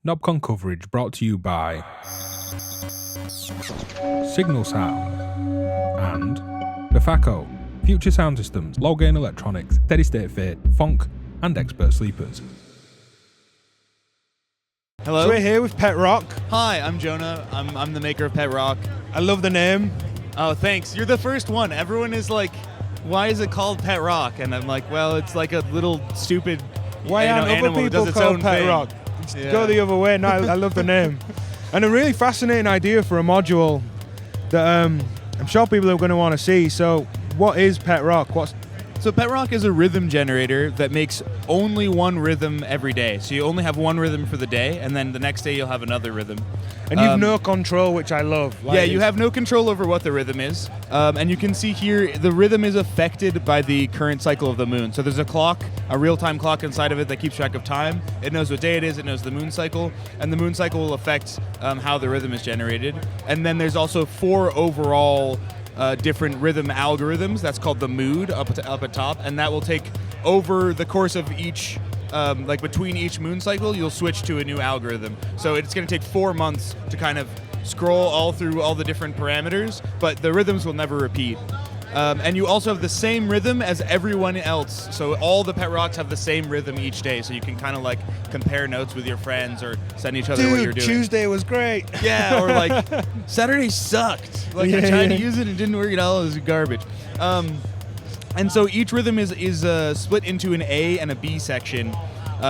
Knobcon coverage brought to you by Signal Sound and Befaco, Future Sound Systems, Low Gain Electronics, Steady State Fit, Funk and Expert Sleepers. Hello. So we're here with Pet Rock. Hi, I'm Jonah. I'm the maker of Pet Rock. I love the name. Oh, thanks. You're the first one. Everyone is like, why is it called Pet Rock? And I'm like, well, it's like a little stupid Why aren't animal other that does people its called own Pet thing. Rock? Yeah. Go the other way. No, I love the name. And a really fascinating idea for a module that I'm sure people are going to want to see. So what is Pet Rock? So Pet Rock is a rhythm generator that makes only one rhythm every day. So you only have one rhythm for the day, and then the next day you'll have another rhythm. And you've no control, which I love. Yeah, you have no control over what the rhythm is. And you can see here, the rhythm is affected by the current cycle of the moon. So there's a clock, a real-time clock inside of it that keeps track of time. It knows what day it is, it knows the moon cycle, and the moon cycle will affect how the rhythm is generated. And then there's also 4 overall different rhythm algorithms. That's called the mood up at top, and that will take over the course of each like between each moon cycle, you'll switch to a new algorithm. So it's going to take 4 months to kind of scroll all through all the different parameters, but the rhythms will never repeat. And you also have the same rhythm as everyone else. So all the Pet Rocks have the same rhythm each day. So you can kind of like compare notes with your friends or send each other what you're doing. Tuesday was great. Yeah, or like Saturday sucked. Like I tried to use it and it didn't work at all. It was garbage. And so each rhythm is split into an A and a B section.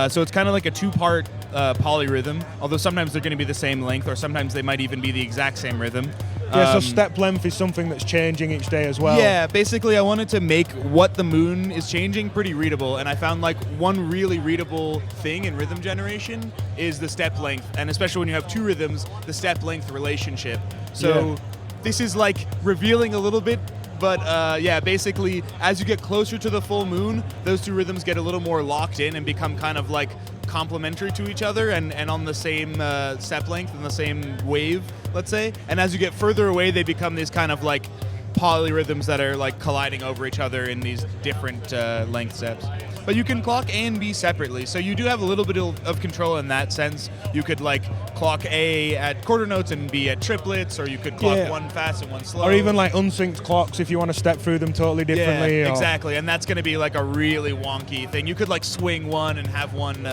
So it's kind of like a 2-part polyrhythm, although sometimes they're going to be the same length, or sometimes they might even be the exact same rhythm. Yeah, so step length is something that's changing each day as well. Yeah, basically I wanted to make what the moon is changing pretty readable, and I found like one really readable thing in rhythm generation is the step length, and especially when you have 2 rhythms, the step length relationship. So this is like revealing a little bit. But yeah, basically, as you get closer to the full moon, those 2 rhythms get a little more locked in and become kind of like complementary to each other and on the same step length and the same wave, let's say. And as you get further away, they become these kind of like polyrhythms that are like colliding over each other in these different length steps. But you can clock A and B separately, so you do have a little bit of control in that sense. You could like clock A at quarter notes and B at triplets, or you could clock one fast and one slow. Or even like unsynced clocks if you want to step through them totally differently. Yeah, exactly, and that's going to be like a really wonky thing. You could like swing one and have one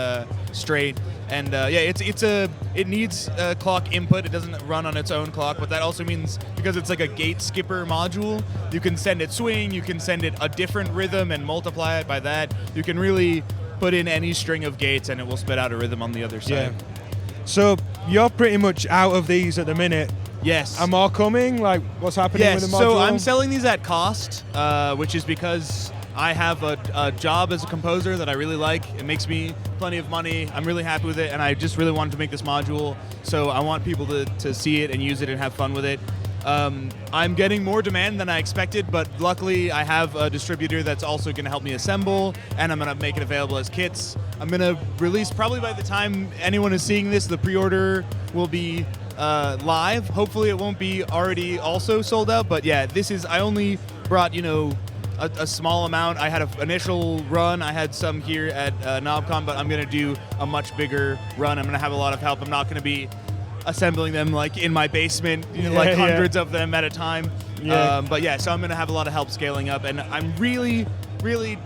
straight. And yeah, it needs clock input. It doesn't run on its own clock, but that also means because it's like a gate skipper module, you can send it swing, you can send it a different rhythm and multiply it by that. You can really put in any string of gates and it will spit out a rhythm on the other side. Yeah. So you're pretty much out of these at the minute. Yes. Are more coming? Like what's happening with the module? So I'm selling these at cost, which is because I have a job as a composer that I really like. It makes me plenty of money. I'm really happy with it, and I just really wanted to make this module. So I want people to see it and use it and have fun with it. I'm getting more demand than I expected, but luckily I have a distributor that's also going to help me assemble, and I'm going to make it available as kits. I'm going to release, probably by the time anyone is seeing this, the pre-order will be live. Hopefully it won't be already also sold out, but yeah, I only brought, a small amount. I had an initial run. I had some here at Knobcon, but I'm going to do a much bigger run. I'm going to have a lot of help. I'm not going to be assembling them like in my basement, hundreds of them at a time. Yeah. But yeah, so I'm going to have a lot of help scaling up, and I'm really, really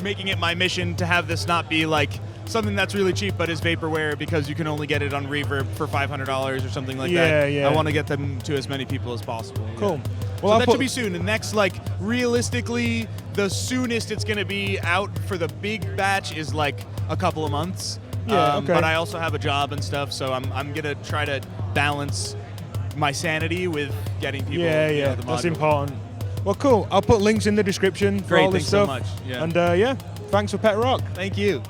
making it my mission to have this not be like something that's really cheap but is vaporware because you can only get it on Reverb for $500 or something like that. Yeah. I want to get them to as many people as possible. Cool. Yeah. Well, so that should be soon. The next, realistically, the soonest it's going to be out for the big batch is like a couple of months. Yeah, okay. But I also have a job and stuff, so I'm going to try to balance my sanity with getting people the module. That's important. Well, cool. I'll put links in the description for Great, all this thanks stuff. so much. Yeah. And yeah, thanks for Pet Rock. Thank you.